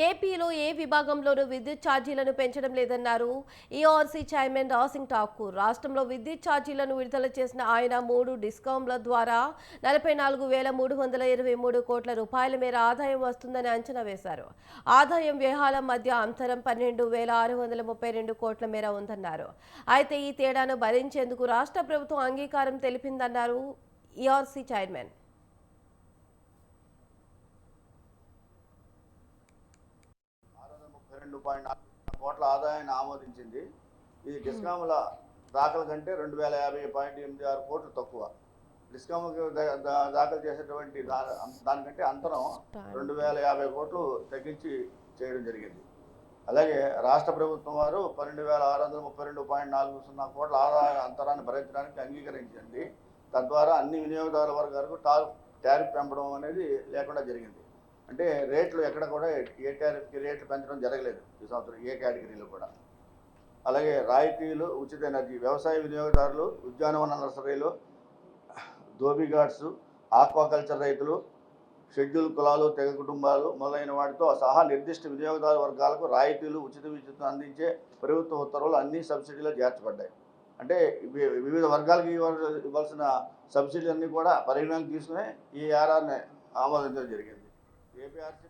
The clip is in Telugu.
ఏపీలో ఏ విభాగంలోనూ విద్యుత్ ఛార్జీలను పెంచడం లేదన్నారు ఈఆర్సీ చైర్మన్ రాసింగ్ ఠాకూర్. రాష్ట్రంలో విద్యుత్ ఛార్జీలను విడుదల చేసిన ఆయన 3 డిస్కాంల ద్వారా 44,323 కోట్ల రూపాయల మేర ఆదాయం వస్తుందని అంచనా వేశారు. ఆదాయం వ్యయాల మధ్య అంతరం 12,632 కోట్ల మేర ఉందన్నారు. అయితే ఈ తేడాను భరించేందుకు రాష్ట్ర ప్రభుత్వం అంగీకారం తెలిపిందన్నారు ఈఆర్సీ చైర్మన్. 32.4 కోట్ల ఆదాయాన్ని ఆమోదించింది. ఇది డిస్కాముల దాఖలు కంటే 2050.86 కోట్లు తక్కువ. డిస్కాములకు దాఖలు చేసేటువంటి దానికంటే అంతరం 2050 కోట్లు తగ్గించి చేయడం జరిగింది. అలాగే రాష్ట్ర ప్రభుత్వం వారు 12,632.40 కోట్ల ఆదాయ అంతరాన్ని భరించడానికి అంగీకరించింది. తద్వారా అన్ని వినియోగదారుల వర్గాలకు టారిఫ్ పెంపడం అనేది లేకుండా జరిగింది. అంటే రేట్లు ఎక్కడ కూడా ఏ టారిఫ్కి రేట్లు పెంచడం జరగలేదు ఈ సంవత్సరం ఏ కేటగిరీలో కూడా. అలాగే రాయితీలు, ఉచిత ఎనర్జీ, వ్యవసాయ వినియోగదారులు, ఉద్యానవన నర్సరీలు, ధోబీఘాట్స్, ఆక్వాకల్చర్ రైతులు, షెడ్యూల్ కులాలు, తెగ కుటుంబాలు మొదలైన వాటితో సహా నిర్దిష్ట వినియోగదారు వర్గాలకు రాయితీలు, ఉచిత విద్యుత్తును అందించే ప్రభుత్వ ఉత్తర్వులు అన్ని సబ్సిడీలో చేర్చబడ్డాయి. అంటే వివిధ వర్గాలకు ఇవ్వాల్సిన సబ్సిడీలన్నీ కూడా పరిగణలోకి తీసుకుని ఈ ఆర్ఆర్ని ఆమోదించడం జరిగింది. ఏపీఆర్సీ